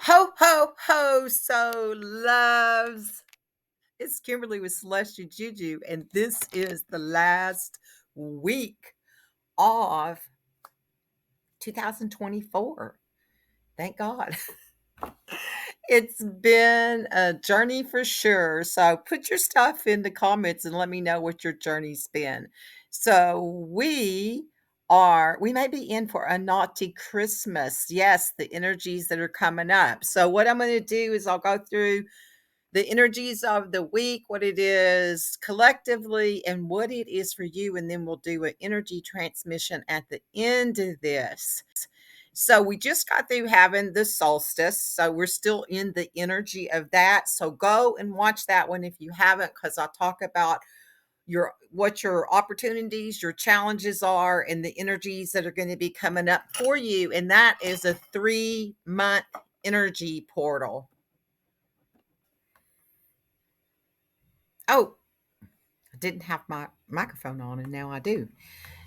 Ho, ho, ho, so loves. It's Kimberly with Celestial Juju, and this is the last week of 2024. Thank God. It's been a journey for sure. So put your stuff in the comments and let me know what your journey's been. So we may be in for a naughty Christmas. Yes, the energies that are coming up. So what I'm going to do is I'll go through the energies of the week, what it is collectively, and what it is for you. And then we'll do an energy transmission at the end of this. So we just got through having the solstice. So we're still in the energy of that. So go and watch that one if you haven't, because I'll talk about what your opportunities, your challenges are, and the energies that are going to be coming up for you. And that is a 3-month energy portal. Oh, I didn't have my microphone on, and now I do.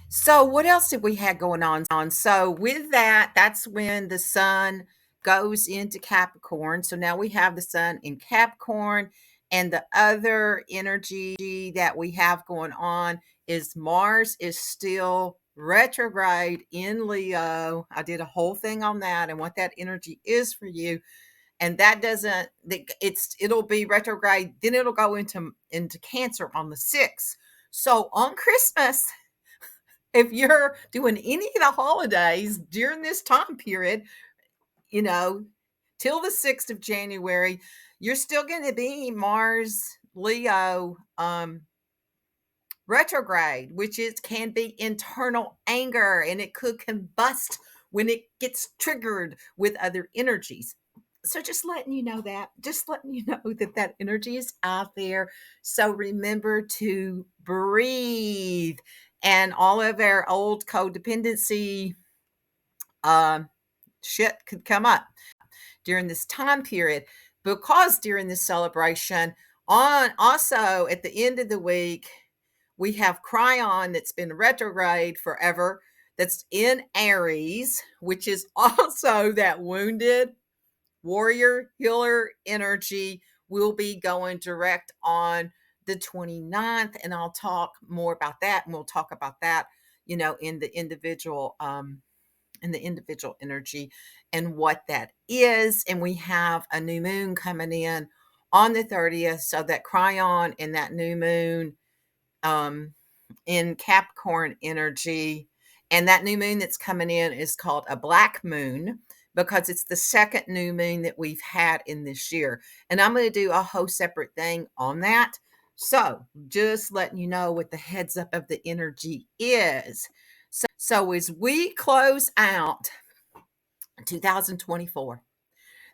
So, what else did we have going on? So, with that, that's when the sun goes into Capricorn. So now we have the sun in Capricorn, and the other energy that we have going on is Mars is still retrograde in Leo. I did a whole thing on that and what that energy is for you, and that doesn't it'll be retrograde, then it'll go into Cancer on the 6th. So on Christmas, if you're doing any of the holidays during this time period, you know, till the 6th of January, you're still going to be Mars Leo retrograde, which is can be internal anger, and it could combust when it gets triggered with other energies. So just letting you know that energy is out there. So remember to breathe, and all of our old codependency shit could come up during this time period, because during this celebration, on also at the end of the week, we have Chiron that's been retrograde forever, that's in Aries, which is also that wounded warrior healer energy. Will be going direct on the 29th, and I'll talk more about that, and we'll talk about that, in the individual energy and what that is. And we have a new moon coming in on the 30th, so that Chiron and that new moon in Capricorn energy, and that new moon that's coming in is called a black moon, because it's the second new moon that we've had in this year. And I'm going to do a whole separate thing on that. So just letting you know what the heads up of the energy is. So as we close out 2024,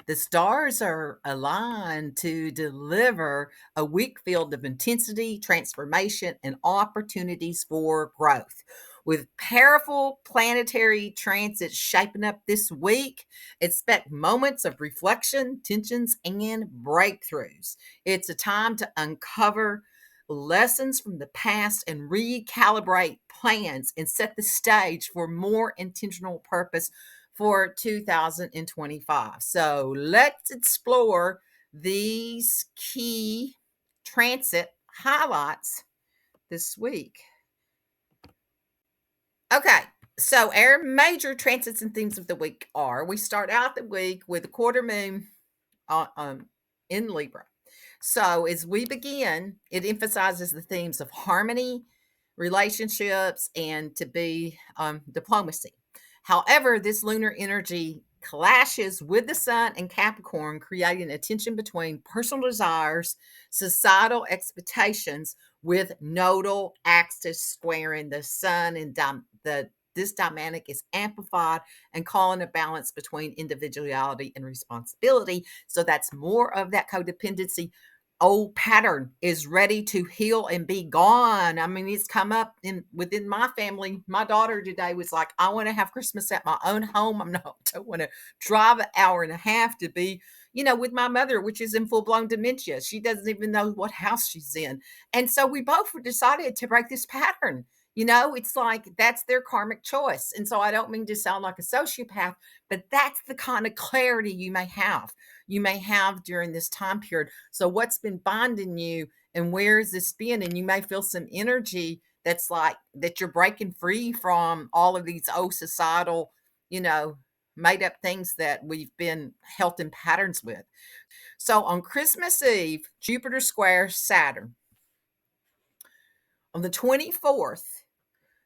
the stars are aligned to deliver a week filled of intensity, transformation, and opportunities for growth. With powerful planetary transits shaping up this week, expect moments of reflection, tensions, and breakthroughs. It's a time to uncover lessons from the past and recalibrate plans and set the stage for more intentional purpose for 2025. So let's explore these key transit highlights this week. Okay, so our major transits and themes of the week are: we start out the week with a quarter moon in Libra. So as we begin, it emphasizes the themes of harmony, relationships, and to be diplomacy. However, this lunar energy clashes with the sun and Capricorn, creating a tension between personal desires, societal expectations, with nodal axis squaring the sun, and this dynamic is amplified and calling a balance between individuality and responsibility. So that's more of that codependency. Old pattern is ready to heal and be gone. I mean, it's come up within my family. My daughter today was like, I want to have Christmas at my own home. Don't want to drive an hour and a half to be, with my mother, which is in full-blown dementia. She doesn't even know what house she's in. And so we both decided to break this pattern. It's like that's their karmic choice. And so I don't mean to sound like a sociopath, but that's the kind of clarity you may have. You may have during this time period. So what's been binding you and where has this been? And you may feel some energy that's like that you're breaking free from all of these old societal, you know, made up things that we've been held in patterns with. So on Christmas Eve, Jupiter squares Saturn. On the 24th,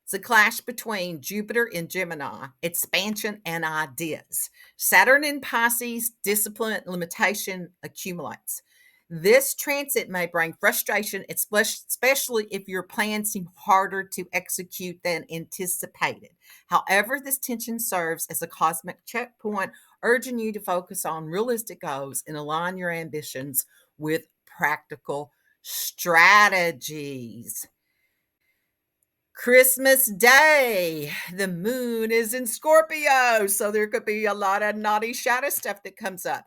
it's a clash between Jupiter and Gemini, expansion and ideas. Saturn in Pisces, discipline, limitation accumulates. This transit may bring frustration, especially if your plans seem harder to execute than anticipated. However, this tension serves as a cosmic checkpoint, urging you to focus on realistic goals and align your ambitions with practical strategies. Christmas Day, the moon is in Scorpio, so there could be a lot of naughty shadow stuff that comes up.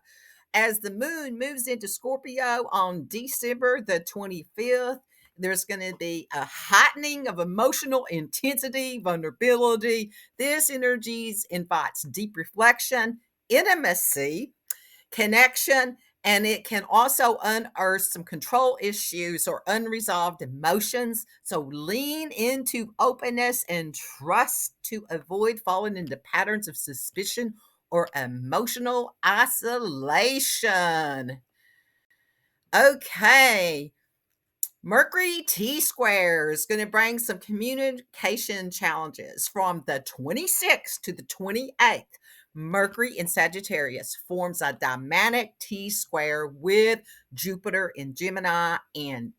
As the moon moves into Scorpio on December the 25th, there's going to be a heightening of emotional intensity, vulnerability. This energy invites deep reflection, intimacy, connection, and it can also unearth some control issues or unresolved emotions. So lean into openness and trust to avoid falling into patterns of suspicion or emotional isolation. Okay. Mercury T square is going to bring some communication challenges from the 26th to the 28th. Mercury in Sagittarius forms a dynamic T square with Jupiter in Gemini and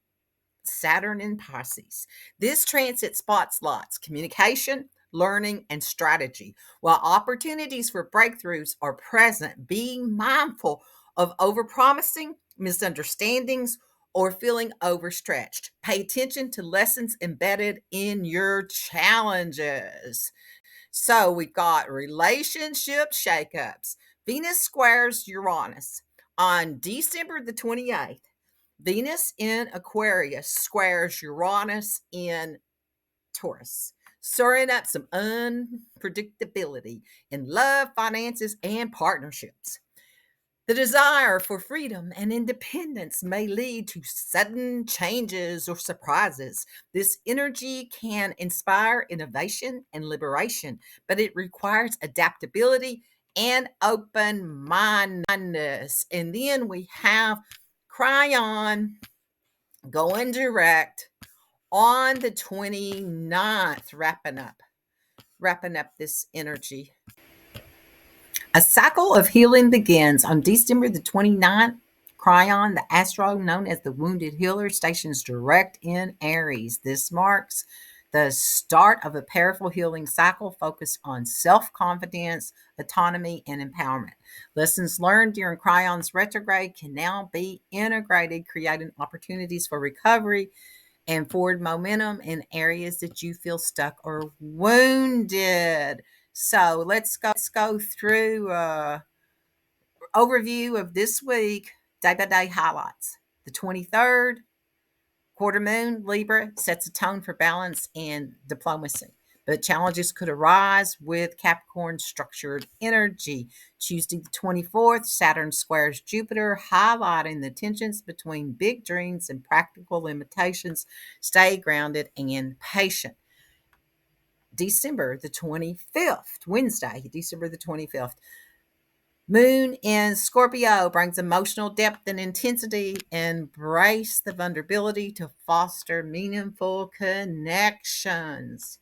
Saturn in Pisces. This transit spotlights communication, learning, and strategy. While opportunities for breakthroughs are present, being mindful of overpromising, misunderstandings, or feeling overstretched. Pay attention to lessons embedded in your challenges. So we've got relationship shakeups. Venus squares Uranus on December the 28th. Venus in Aquarius squares Uranus in Taurus, stirring up some unpredictability in love, finances, and partnerships. The desire for freedom and independence may lead to sudden changes or surprises. This energy can inspire innovation and liberation, but it requires adaptability and open mindedness. And then we have Chiron going direct on the 29th, wrapping up this energy. A cycle of healing begins on December the 29th. Chiron, the astro known as the wounded healer, stations direct in Aries. This marks the start of a powerful healing cycle focused on self-confidence, autonomy, and empowerment. Lessons learned during Chiron's retrograde can now be integrated, creating opportunities for recovery and forward momentum in areas that you feel stuck or wounded. So let's go through overview of this week, day by day highlights. The 23rd, quarter moon, Libra, sets a tone for balance and diplomacy. But challenges could arise with Capricorn structured energy. Tuesday, the 24th, Saturn squares Jupiter, highlighting the tensions between big dreams and practical limitations. Stay grounded and patient. December the 25th, Wednesday, December the 25th. Moon in Scorpio brings emotional depth and intensity. Embrace the vulnerability to foster meaningful connections.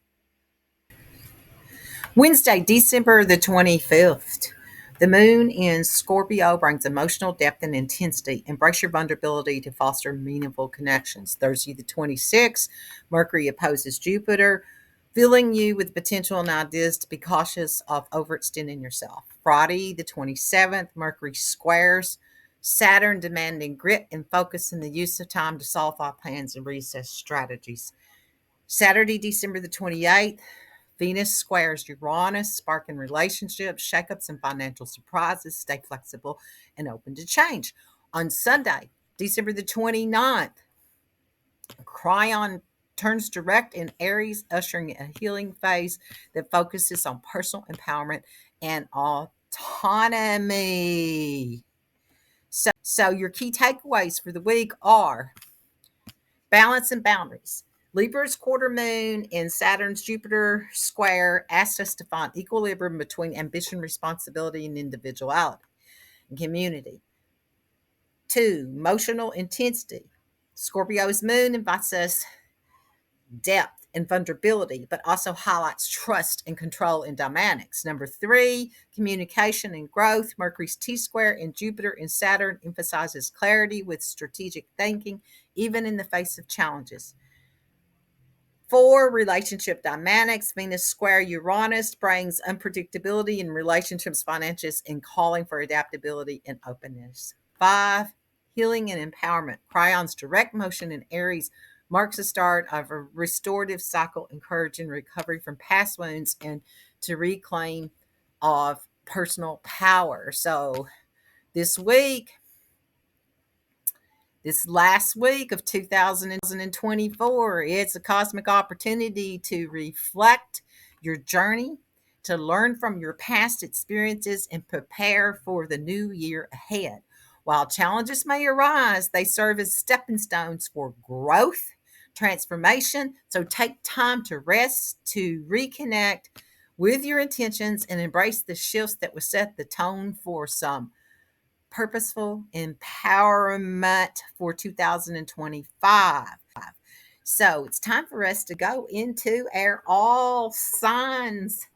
Wednesday, December the 25th. The moon in Scorpio brings emotional depth and intensity. Embrace your vulnerability to foster meaningful connections. Thursday, the 26th, Mercury opposes Jupiter, filling you with potential and ideas to be cautious of overextending yourself. Friday, the 27th, Mercury squares Saturn, demanding grit and focus in the use of time to solve our plans and reassess strategies. Saturday, December the 28th, Venus squares Uranus, sparking relationships, shakeups, and financial surprises. Stay flexible and open to change. On Sunday, December the 29th, Chiron turns direct in Aries, ushering a healing phase that focuses on personal empowerment and autonomy. So your key takeaways for the week are balance and boundaries. Libra's quarter moon in Saturn's Jupiter square asks us to find equilibrium between ambition, responsibility, and individuality and community. 2, emotional intensity. Scorpio's moon invites us depth and vulnerability, but also highlights trust and control in dynamics. Number 3, communication and growth. Mercury's T-square in Jupiter and Saturn emphasizes clarity with strategic thinking, even in the face of challenges. 4, relationship dynamics. Venus square Uranus brings unpredictability in relationships, finances, and calling for adaptability and openness. 5, healing and empowerment. Chion's direct motion in Aries marks the start of a restorative cycle, encouraging recovery from past wounds and to reclaim of personal power. So this week, this last week of 2024, it's a cosmic opportunity to reflect your journey, to learn from your past experiences, and prepare for the new year ahead. While challenges may arise, they serve as stepping stones for growth, transformation. So take time to rest, to reconnect with your intentions, and embrace the shifts that will set the tone for some purposeful empowerment for 2025. So it's time for us to go into our all signs.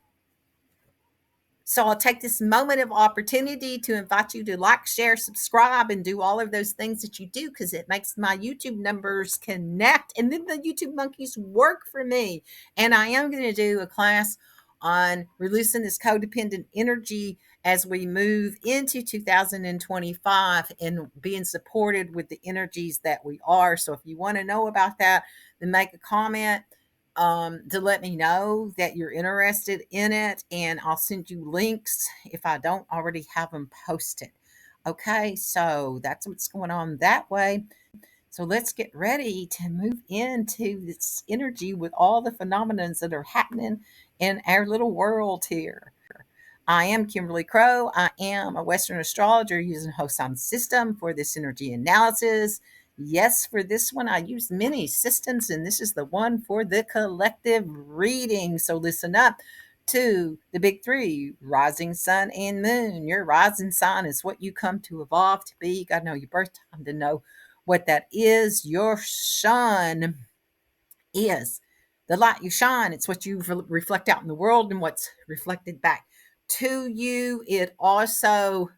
So I'll take this moment of opportunity to invite you to like, share, subscribe, and do all of those things that you do, because it makes my YouTube numbers connect. And then the YouTube monkeys work for me. And I am going to do a class on releasing this codependent energy as we move into 2025 and being supported with the energies that we are. So if you want to know about that, then make a comment to let me know that you're interested in it, and I'll send you links if I don't already have them posted. Okay, so that's what's going on that way. So let's get ready to move into this energy with all the phenomena that are happening in our little world here. I am Kimberly Crow. I am a Western astrologer using Hosan system for this energy analysis. Yes, for this one, I use many systems, and this is the one for the collective reading. So listen up to the big three: rising sun and moon. Your rising sign is what you come to evolve to be. You got to know your birth time to know what that is. Your sun is the light you shine. It's what you reflect out in the world and what's reflected back to you. It also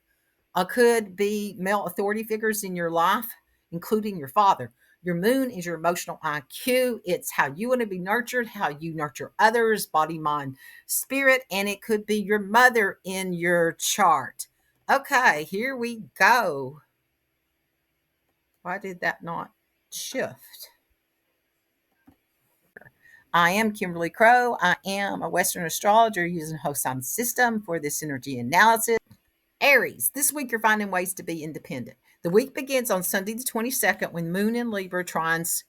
could be male authority figures in your life, including your father. Your moon is your emotional IQ. It's how you want to be nurtured, how you nurture others, body, mind, spirit, and it could be your mother in your chart. Okay, here we go. Why did that not shift? I am Kimberly Crow. I am a Western astrologer using Hosan system for this energy analysis. Aries, this week you're finding ways to be independent. The week begins on Sunday the 22nd when Moon in Libra trines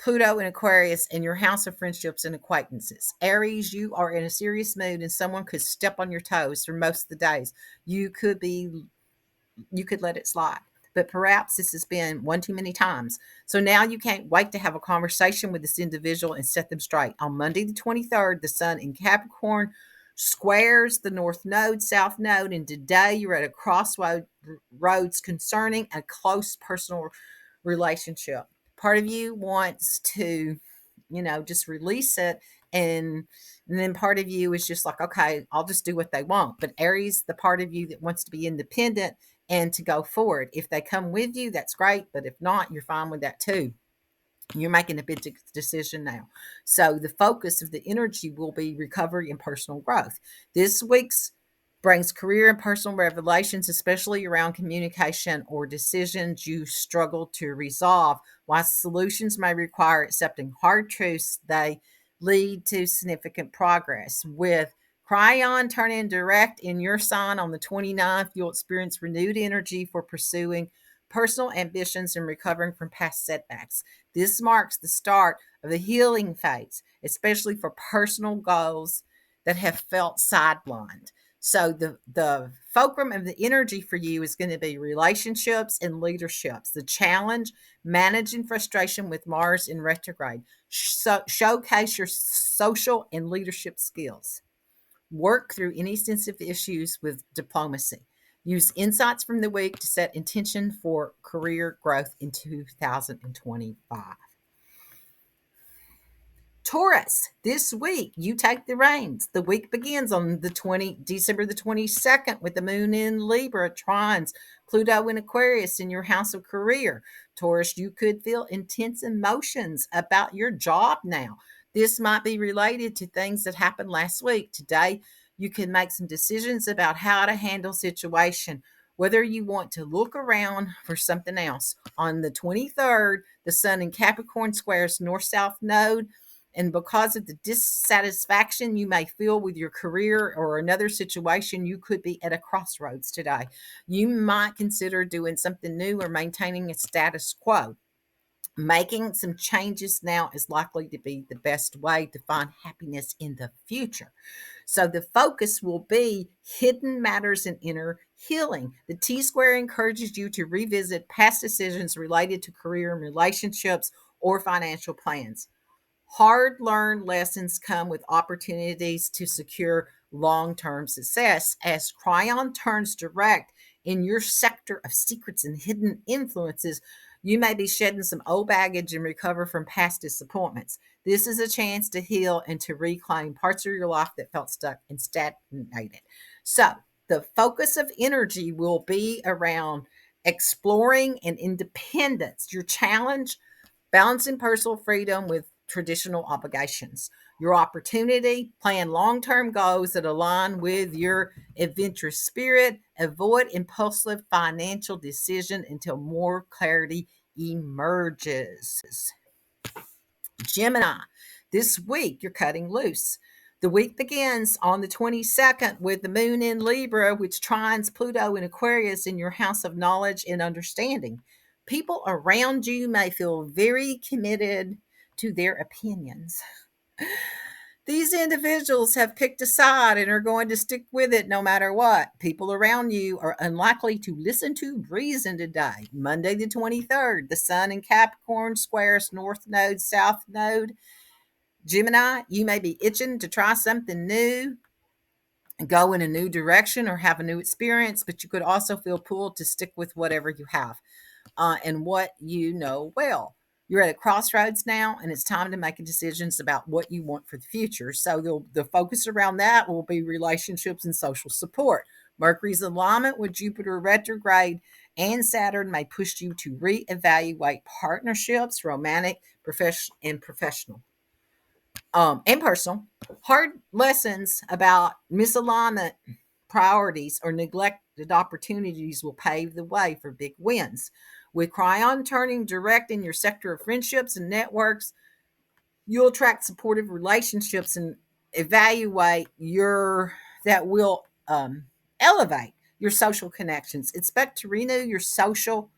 Pluto in Aquarius in your house of friendships and acquaintances. Aries, you are in a serious mood and someone could step on your toes for most of the days. You could let it slide. But perhaps this has been one too many times. So now you can't wait to have a conversation with this individual and set them straight. On Monday, the 23rd, the sun in Capricorn squares the north node, south node, and today you're at a crossroads concerning a close personal relationship. Part of you wants to, just release it, and then part of you is just like, okay, I'll just do what they want. But Aries, the part of you that wants to be independent and to go forward. If they come with you, that's great. But if not, you're fine with that too. You're making a big decision now. So the focus of the energy will be recovery and personal growth. This week's brings career and personal revelations, especially around communication or decisions you struggle to resolve. While solutions may require accepting hard truths, they lead to significant progress. With Chiron turning direct in your sign on the 29th, you'll experience renewed energy for pursuing personal ambitions and recovering from past setbacks. This marks the start of the healing phase, especially for personal goals that have felt sidelined. So the fulcrum of the energy for you is going to be relationships and leaderships. The challenge, managing frustration with Mars in retrograde. Showcase your social and leadership skills. Work through any sensitive issues with diplomacy. Use insights from the week to set intention for career growth in 2025. Taurus, this week you take the reins. The week begins on December the 22nd with the moon in Libra, trines Pluto in Aquarius in your house of career. Taurus, you could feel intense emotions about your job now. This might be related to things that happened last week. Today, you can make some decisions about how to handle situation, whether you want to look around for something else. On the 23rd, the sun in Capricorn squares north-south node, and because of the dissatisfaction you may feel with your career or another situation, you could be at a crossroads today. You might consider doing something new or maintaining a status quo. Making some changes now is likely to be the best way to find happiness in the future. So the focus will be hidden matters and inner healing. The T square encourages you to revisit past decisions related to career and relationships or financial plans. Hard learned lessons come with opportunities to secure long term success. As Chiron turns direct in your sector of secrets and hidden influences, you may be shedding some old baggage and recover from past disappointments. This is a chance to heal and to reclaim parts of your life that felt stuck and stagnated. So, the focus of energy will be around exploring and independence. Your challenge, balancing personal freedom with traditional obligations. Your opportunity, plan long term goals that align with your adventurous spirit. Avoid impulsive financial decision until more clarity emerges. Gemini, this week you're cutting loose. The week begins on the 22nd with the moon in Libra, which trines Pluto in Aquarius in your house of knowledge and understanding. People around you may feel very committed to their opinions. These individuals have picked a side and are going to stick with it no matter what. People around you are unlikely to listen to reason today. Monday, the 23rd, the sun in Capricorn squares North Node, South Node. Gemini, you may be itching to try something new, go in a new direction, or have a new experience, but you could also feel pulled to stick with whatever you have and what you know well. You're at a crossroads now, and it's time to make decisions about what you want for the future. So the focus around that will be relationships and social support. Mercury's alignment with Jupiter retrograde and Saturn may push you to reevaluate partnerships, romantic, professional, and personal. Hard lessons about misalignment, priorities, or neglected opportunities will pave the way for big wins. With Chiron turning direct in your sector of friendships and networks, you'll attract supportive relationships and evaluate your that will elevate your social connections. Expect to renew your social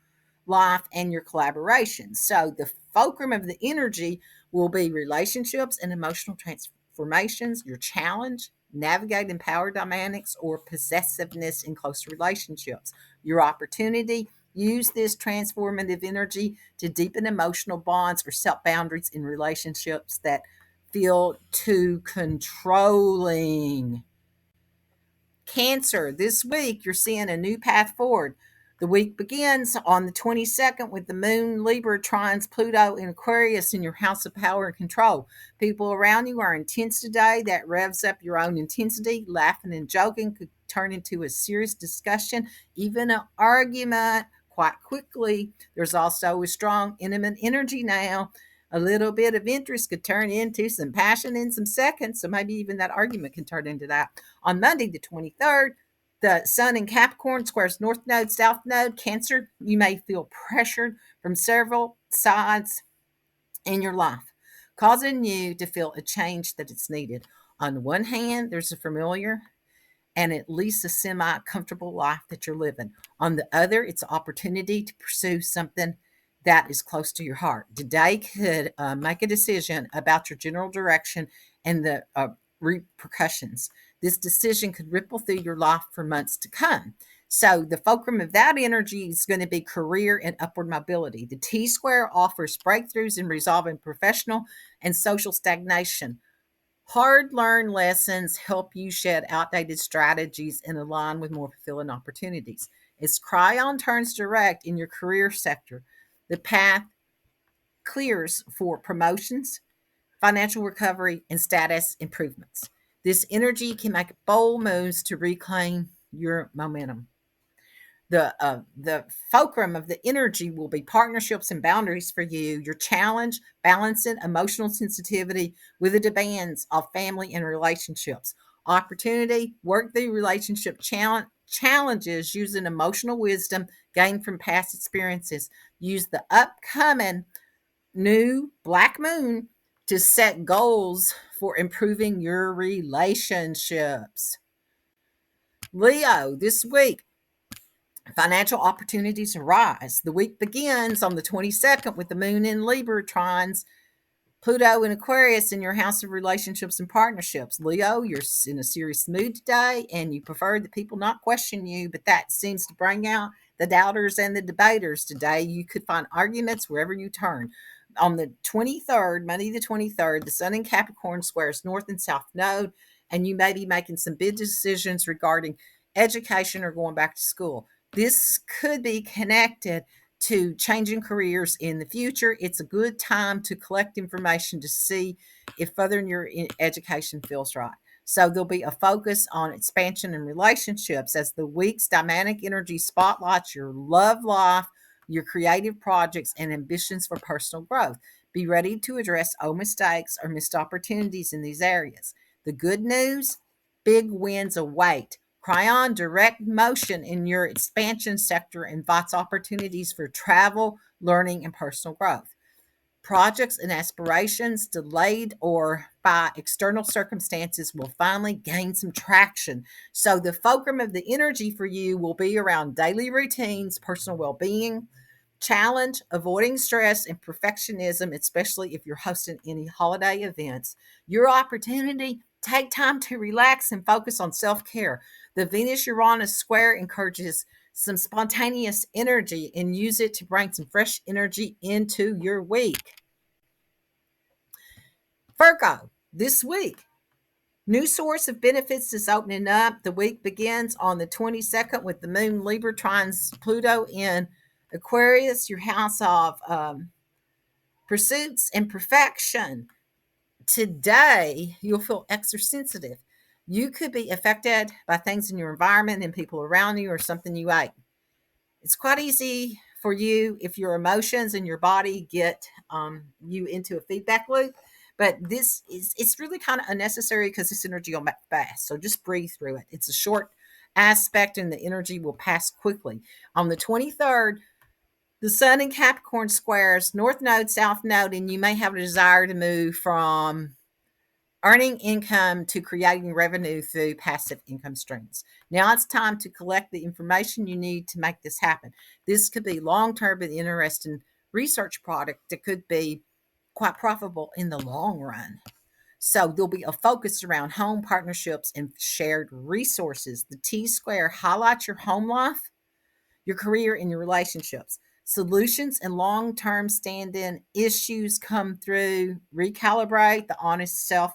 life and your collaboration. So the fulcrum of the energy will be relationships and emotional transformations, your challenge, navigating power dynamics or possessiveness in close relationships. Your opportunity, use this transformative energy to deepen emotional bonds or set boundaries in relationships that feel too controlling. Cancer, this week you're seeing a new path forward. The week begins on the 22nd with the moon Libra trines Pluto in Aquarius in your house of power and control. People around you are intense today. That revs up your own intensity. Laughing and joking could turn into a serious discussion, even an argument quite quickly. There's also a strong, intimate energy now. A little bit of interest could turn into some passion in some seconds. So maybe even that argument can turn into that. On Monday, the 23rd, the sun in Capricorn squares North Node, South Node. Cancer, you may feel pressured from several sides in your life, causing you to feel a change that it's needed. On one hand, there's a familiar and at least a semi-comfortable life that you're living. On the other, it's an opportunity to pursue something that is close to your heart. Today could make a decision about your general direction and the repercussions. This decision could ripple through your life for months to come. So the fulcrum of that energy is going to be career and upward mobility. The T square offers breakthroughs in resolving professional and social stagnation. Hard learned lessons help you shed outdated strategies and align with more fulfilling opportunities. As Chiron turns direct in your career sector, the path clears for promotions, financial recovery, and status improvements. This energy can make bold moves to reclaim your momentum. The fulcrum of the energy will be partnerships and boundaries for you. Your challenge, balancing emotional sensitivity with the demands of family and relationships. Opportunity, work through relationship challenges using emotional wisdom gained from past experiences. Use the upcoming new black moon to set goals for improving your relationships. Leo, this week, financial opportunities arise. The week begins on the 22nd with the moon in Libra trines Pluto in Aquarius in your house of relationships and partnerships. Leo, you're in a serious mood today and you prefer that people not question you, but that seems to bring out the doubters and the debaters today. You could find arguments wherever you turn. On the 23rd, Monday the 23rd, the Sun in Capricorn squares North and South Node, and you may be making some big decisions regarding education or going back to school. This could be connected to changing careers in the future. It's a good time to collect information to see if furthering your education feels right. So there'll be a focus on expansion and relationships as the week's dynamic energy spotlights your love life, your creative projects, and ambitions for personal growth. Be ready to address old mistakes or missed opportunities in these areas. The good news, big wins await. Chiron direct motion in your expansion sector invites opportunities for travel, learning, and personal growth. Projects and aspirations delayed or by external circumstances will finally gain some traction. So the fulcrum of the energy for you will be around daily routines, personal well-being, challenge, avoiding stress and perfectionism, especially if you're hosting any holiday events. Your opportunity, take time to relax and focus on self-care. The Venus-Uranus square encourages some spontaneous energy and use it to bring some fresh energy into your week. Virgo, this week, new source of benefits is opening up. The week begins on the 22nd with the moon Libra trines Pluto in Aquarius, your house of pursuits and perfection. Today, you'll feel extra sensitive. You could be affected by things in your environment and people around you or something you ate. It's quite easy for you if your emotions and your body get you into a feedback loop. But it's really kind of unnecessary because this energy will back fast. So just breathe through it. It's a short aspect and the energy will pass quickly. On the 23rd, the Sun in Capricorn squares North Node, South Node, and you may have a desire to move from earning income to creating revenue through passive income streams. Now it's time to collect the information you need to make this happen. This could be long-term and interesting research product that could be quite profitable in the long run. So there'll be a focus around home partnerships and shared resources. The T square highlights your home life, your career, and your relationships. Solutions and long-term stand-in issues come through. Recalibrate the honest self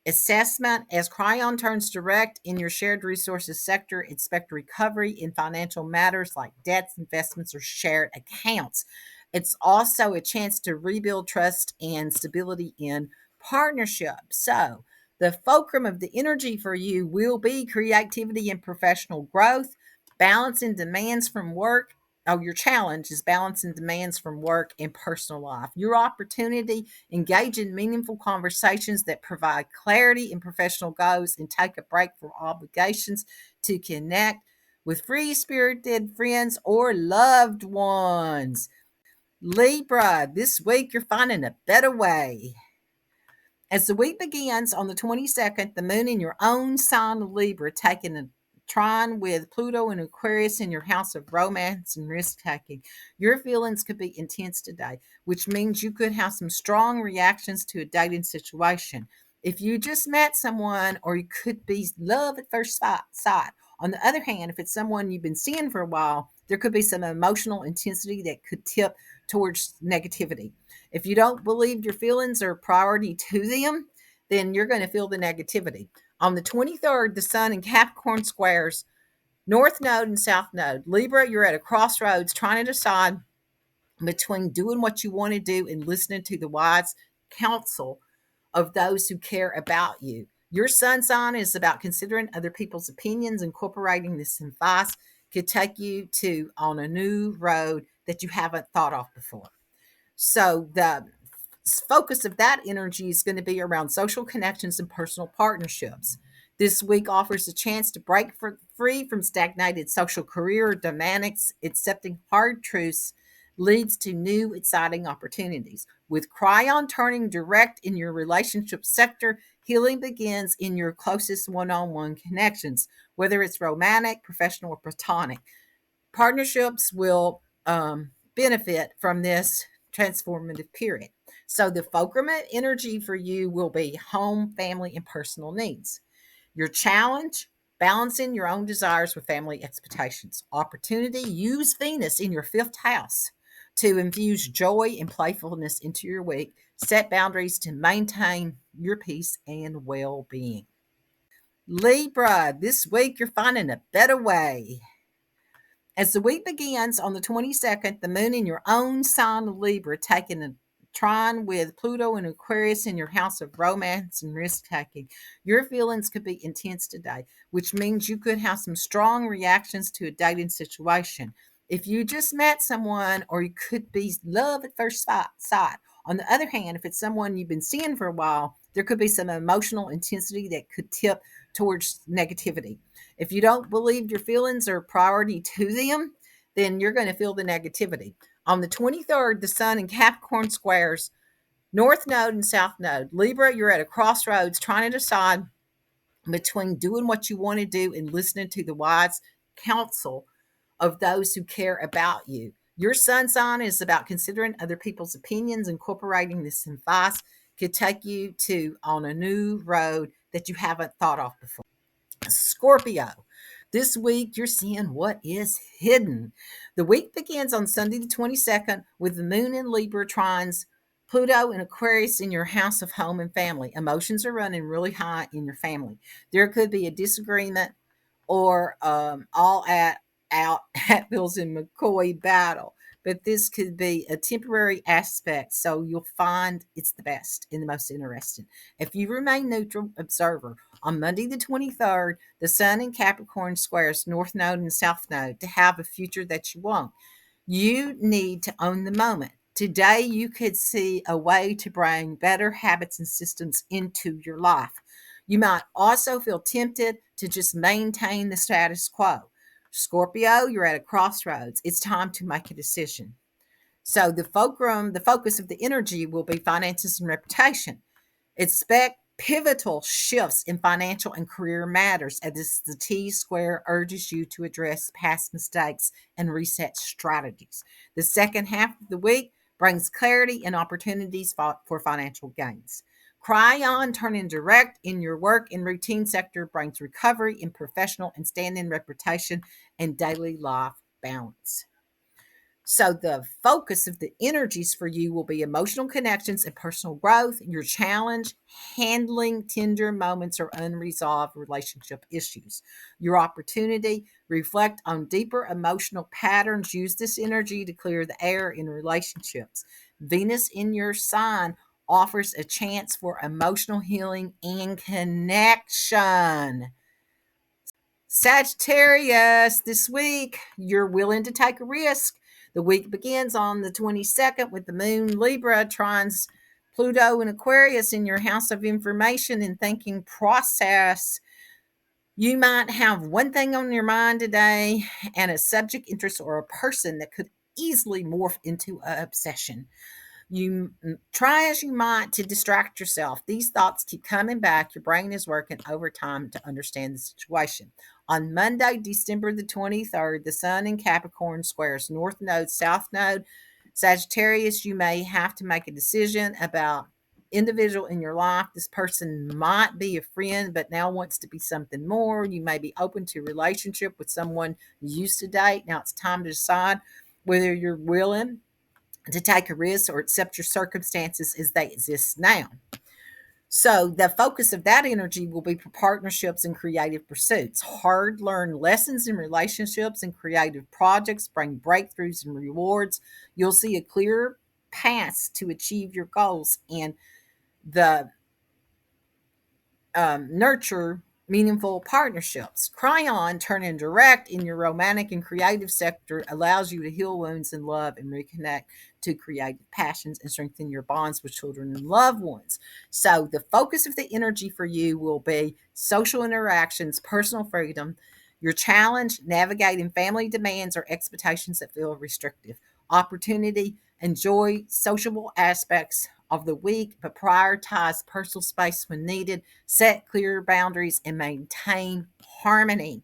assessment. As Chiron turns direct in your shared resources sector, expect recovery in financial matters like debts, investments, or shared accounts. It's also a chance to rebuild trust and stability in partnership. So the fulcrum of the energy for you will be creativity and professional growth, balancing demands from work. Oh, your challenge is balancing demands from work and personal life. Your opportunity, engage in meaningful conversations that provide clarity in professional goals and take a break from obligations to connect with free-spirited friends or loved ones. Libra, this week you're finding a better way. As the week begins on the 22nd, the moon in your own sign of Libra, taking a trine with Pluto and Aquarius in your house of romance and risk taking. Your feelings could be intense today, which means you could have some strong reactions to a dating situation. If you just met someone, or you could be love at first sight. On the other hand, if it's someone you've been seeing for a while, there could be some emotional intensity that could tip towards negativity. If you don't believe your feelings are a priority to them, then you're going to feel the negativity. On the 23rd, the sun in Capricorn squares North Node and South Node. Libra, you're at a crossroads trying to decide between doing what you want to do and listening to the wise counsel of those who care about you. Your sun sign is about considering other people's opinions. Incorporating this advice could take you to on a new road that you haven't thought of before. So the focus of that energy is going to be around social connections and personal partnerships. This week offers a chance to break free from stagnated social career dynamics. Accepting hard truths leads to new, exciting opportunities. With Chiron turning direct in your relationship sector, healing begins in your closest one on one connections, whether it's romantic, professional, or platonic. Partnerships will benefit from this transformative period. So, the fulcrum energy for you will be home, family, and personal needs. Your challenge, balancing your own desires with family expectations. Opportunity, use Venus in your fifth house to infuse joy and playfulness into your week. Set boundaries to maintain your peace and well being. Libra, this week you're finding a better way. As the week begins on the 22nd, the moon in your own sign of Libra, taking a trine with Pluto and Aquarius in your house of romance and risk taking. Your feelings could be intense today, which means you could have some strong reactions to a dating situation. If you just met someone, or you could be love at first sight. On the other hand, if it's someone you've been seeing for a while, there could be some emotional intensity that could tip towards negativity. If you don't believe your feelings are a priority to them, then you're going to feel the negativity. On the 23rd, the sun in Capricorn squares North Node and South Node. Libra, you're at a crossroads trying to decide between doing what you want to do and listening to the wise counsel of those who care about you. Your sun sign is about considering other people's opinions. Incorporating this advice could take you to on a new road that you haven't thought of before. Scorpio, this week you're seeing what is hidden. The week begins on Sunday the 22nd with the moon in Libra trines Pluto and Aquarius in your house of home and family. Emotions are running really high in your family. There could be a disagreement, or all out Hatfields and McCoy battle. But this could be a temporary aspect, so you'll find it's the best and the most interesting. If you remain neutral observer, on Monday the 23rd, the sun in Capricorn squares North Node and South Node to have a future that you want. You need to own the moment. Today, you could see a way to bring better habits and systems into your life. You might also feel tempted to just maintain the status quo. Scorpio, you're at a crossroads. It's time to make a decision. So the focus of the energy will be finances and reputation. Expect pivotal shifts in financial and career matters as the T square urges you to address past mistakes and reset strategies. The second half of the week brings clarity and opportunities for financial gains. Cryon turning direct in your work and routine sector brings recovery in professional and standing reputation and daily life balance. So the focus of the energies for you will be emotional connections and personal growth. Your challenge, handling tender moments or unresolved relationship issues. Your opportunity, reflect on deeper emotional patterns. Use this energy to clear the air in relationships. Venus in your sign offers a chance for emotional healing and connection. Sagittarius, this week, you're willing to take a risk. The week begins on the 22nd with the moon Libra trines Pluto and Aquarius in your house of information and thinking process. You might have one thing on your mind today and a subject interest or a person that could easily morph into an obsession. Try as you might to distract yourself. These thoughts keep coming back. Your brain is working overtime to understand the situation. On Monday, December the 23rd, the Sun in Capricorn squares North Node, South Node, Sagittarius. You may have to make a decision about individual in your life. This person might be a friend, but now wants to be something more. You may be open to a relationship with someone you used to date. Now it's time to decide whether you're willing to take a risk or accept your circumstances as they exist now. So the focus of that energy will be for partnerships and creative pursuits. Hard learned lessons in relationships and creative projects bring breakthroughs and rewards. You'll see a clear path to achieve your goals, and the nurture meaningful partnerships. Chiron, turning direct in your romantic and creative sector, allows you to heal wounds in love and reconnect to creative passions and strengthen your bonds with children and loved ones. So, the focus of the energy for you will be social interactions, personal freedom, your challenge, navigating family demands or expectations that feel restrictive, opportunity, enjoy sociable aspects of the week, but prioritize personal space when needed, set clear boundaries, and maintain harmony.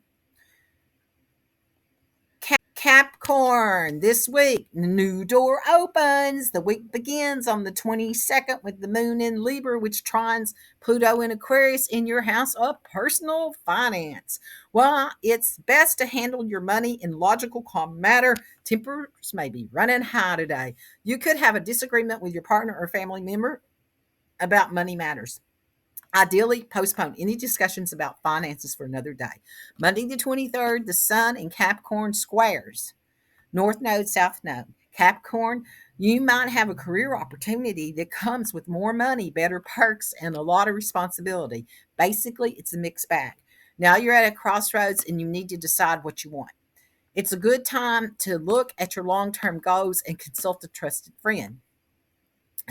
Capricorn, this week, the new door opens. The week begins on the 22nd with the moon in Libra, which trines Pluto in Aquarius in your house of personal finance. Well, it's best to handle your money in logical, calm manner. Tempers may be running high today. You could have a disagreement with your partner or family member about money matters. Ideally, postpone any discussions about finances for another day. Monday the 23rd, the Sun in Capricorn squares North Node, South Node. Capricorn, you might have a career opportunity that comes with more money, better perks, and a lot of responsibility. Basically, it's a mixed bag. Now you're at a crossroads and you need to decide what you want. It's a good time to look at your long term goals and consult a trusted friend.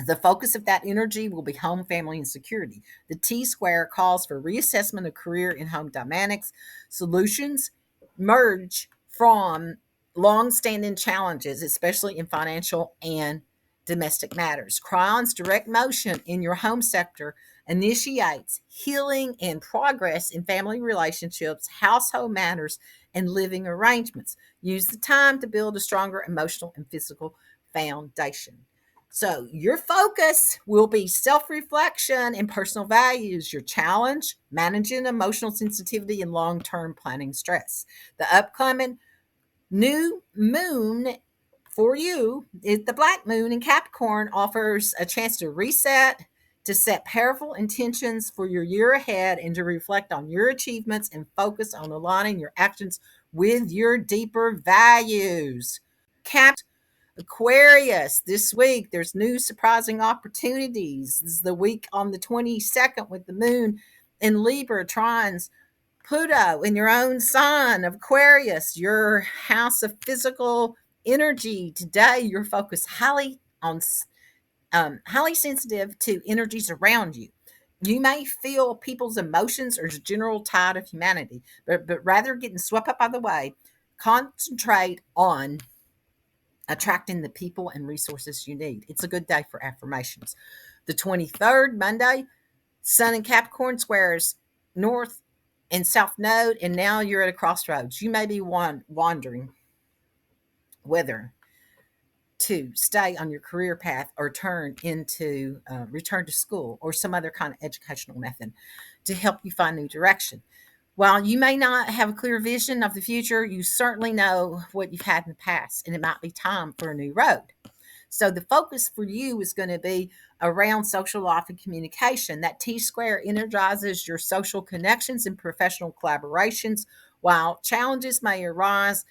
The focus of that energy will be home, family, and security. The T square calls for reassessment of career and home dynamics. Solutions merge from long-standing challenges, especially in financial and domestic matters. Chiron's direct motion in your home sector initiates healing and progress in family relationships, household matters, and living arrangements. Use the time to build a stronger emotional and physical foundation. So, your focus will be self reflection and personal values, your challenge, managing emotional sensitivity and long term planning stress. The upcoming new moon for you is the black moon in Capricorn, offers a chance to reset, to set powerful intentions for your year ahead, and to reflect on your achievements and focus on aligning your actions with your deeper values. Cap Aquarius, this week there's new surprising opportunities. This is the week on the 22nd with the moon in Libra trines Pluto in your own sign of Aquarius, your house of physical energy. Today, you're focused highly on highly sensitive to energies around you. You may feel people's emotions or a general tide of humanity, but rather getting swept up by the wave, concentrate on attracting the people and resources you need. It's a good day for affirmations. The 23rd, Monday, Sun in Capricorn squares North and South Node, and now you're at a crossroads. You may be wondering whether to stay on your career path or return to school or some other kind of educational method to help you find new direction. While you may not have a clear vision of the future, you certainly know what you've had in the past, and it might be time for a new road. So the focus for you is going to be around social life and communication. That T square energizes your social connections and professional collaborations. While challenges may arise,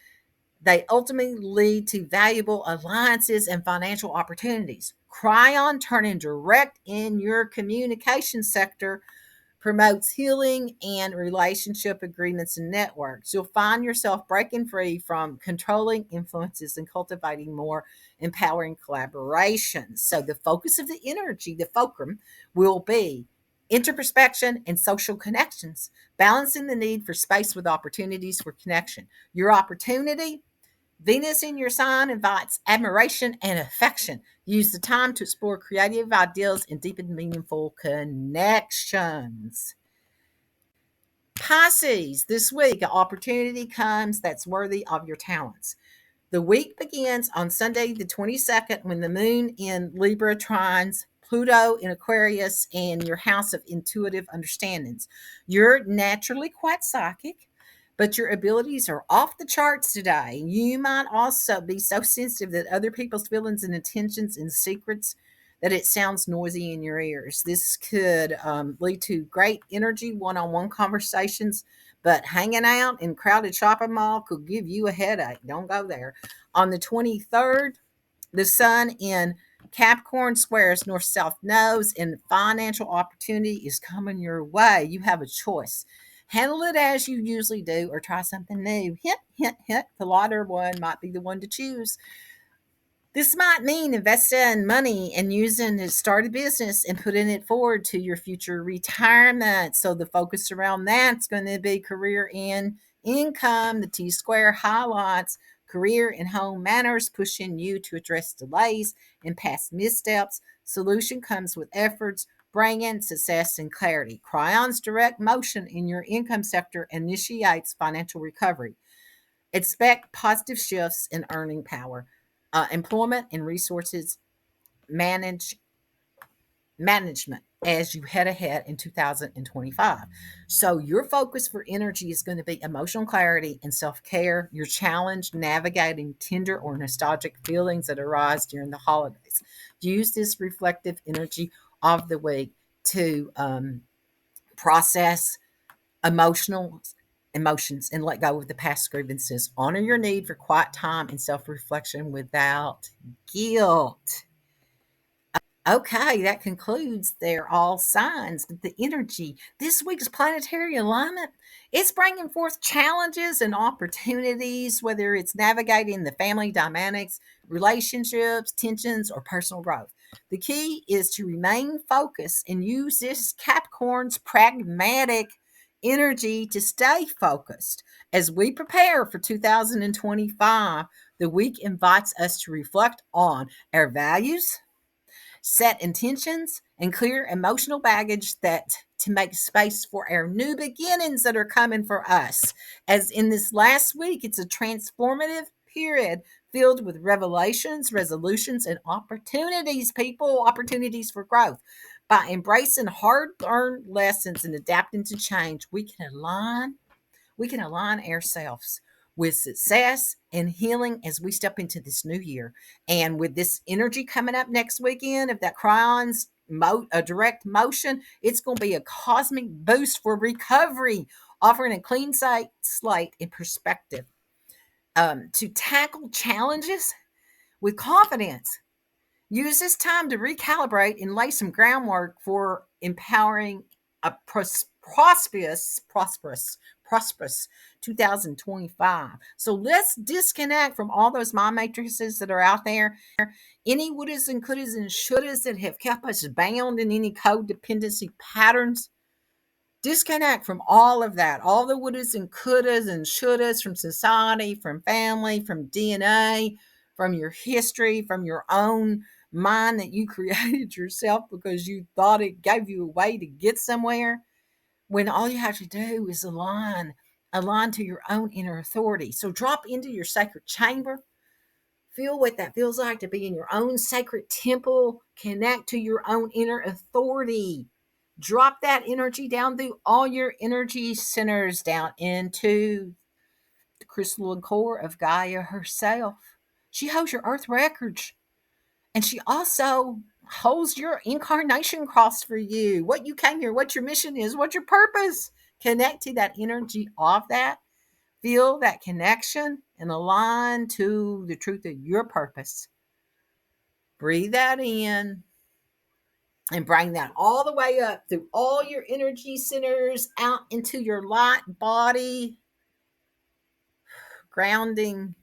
they ultimately lead to valuable alliances and financial opportunities. Chiron, turning direct in your communication sector, promotes healing and relationship agreements and networks. You'll find yourself breaking free from controlling influences and cultivating more empowering collaborations. So, the focus of the energy, the fulcrum, will be introspection and social connections, balancing the need for space with opportunities for connection. Your opportunity Venus in your sign invites admiration and affection. Use the time to explore creative ideas and deepen meaningful connections. Pisces, this week, an opportunity comes that's worthy of your talents. The week begins on Sunday, the 22nd, when the moon in Libra trines Pluto in Aquarius and your house of intuitive understandings. You're naturally quite psychic, but your abilities are off the charts today. You might also be so sensitive that other people's feelings and intentions and secrets that it sounds noisy in your ears. This could lead to great energy one-on-one conversations, but hanging out in crowded shopping mall could give you a headache. Don't go there. On the 23rd, the sun in Capricorn squares north south nodes, and financial opportunity is coming your way. You have a choice. Handle it as you usually do or try something new. Hint, hint, hint. The latter one might be the one to choose. This might mean investing money and using to start a business and putting it forward to your future retirement. So the focus around that's going to be career and income. The T square highlights career and home matters, pushing you to address delays and past missteps. Solution comes with efforts, bringing success and clarity. Crion's direct motion in your income sector initiates financial recovery. Expect positive shifts in earning power. Employment and resources management as you head ahead in 2025. So your focus for energy is going to be emotional clarity and self-care. Your challenge navigating tender or nostalgic feelings that arise during the holidays. Use this reflective energy of the week to process emotional emotions and let go of the past grievances. Honor your need for quiet time and self-reflection without guilt. Okay, that concludes their all signs. But the energy, this week's planetary alignment, it's bringing forth challenges and opportunities, whether it's navigating the family dynamics, relationships, tensions, or personal growth. The key is to remain focused and use this Capricorn's pragmatic energy to stay focused. As we prepare for 2025, the week invites us to reflect on our values, set intentions, and clear emotional baggage that to make space for our new beginnings that are coming for us. As in this last week, it's a transformative period filled with revelations, resolutions, and opportunities, people, opportunities for growth. By embracing hard earned lessons and adapting to change, we can align ourselves with success and healing as we step into this new year. And with this energy coming up next weekend, if that Crion's a direct motion, it's going to be a cosmic boost for recovery, offering a clean slate and perspective to tackle challenges with confidence. Use this time to recalibrate and lay some groundwork for empowering a prosperous 2025. So let's disconnect from all those mind matrices that are out there. Any wouldas and couldas and shouldas that have kept us bound in any codependency patterns. Disconnect from all of that, all the wouldas and couldas and shouldas from society, from family, from DNA, from your history, from your own mind that you created yourself because you thought it gave you a way to get somewhere, when all you have to do is align to your own inner authority. So drop into your sacred chamber. Feel what that feels like to be in your own sacred temple. Connect to your own inner authority. Drop that energy down through all your energy centers down into the crystalline core of Gaia herself. She holds your earth records, and she also holds your incarnation cross for you. What you came here, what your mission is, what your purpose. Connect to that energy of that. Feel that connection and align to the truth of your purpose. Breathe that in and bring that all the way up through all your energy centers out into your light body, grounding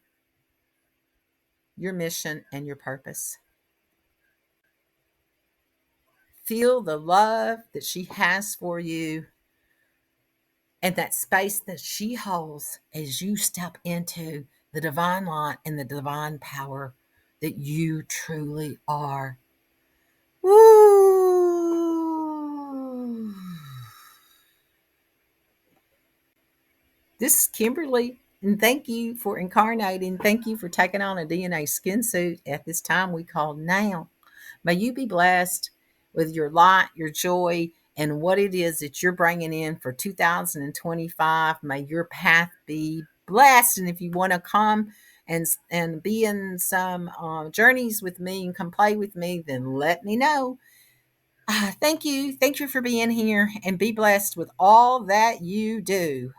your mission and your purpose. Feel the love that she has for you and that space that she holds as you step into the divine light and the divine power that you truly are. Woo! This is Kimberly, and thank you for incarnating. Thank you for taking on a DNA skin suit at this time we call now. May you be blessed with your light, your joy, and what it is that you're bringing in for 2025. May your path be blessed. And if you want to come and be in some journeys with me and come play with me, then let me know. Thank you. Thank you for being here, and be blessed with all that you do.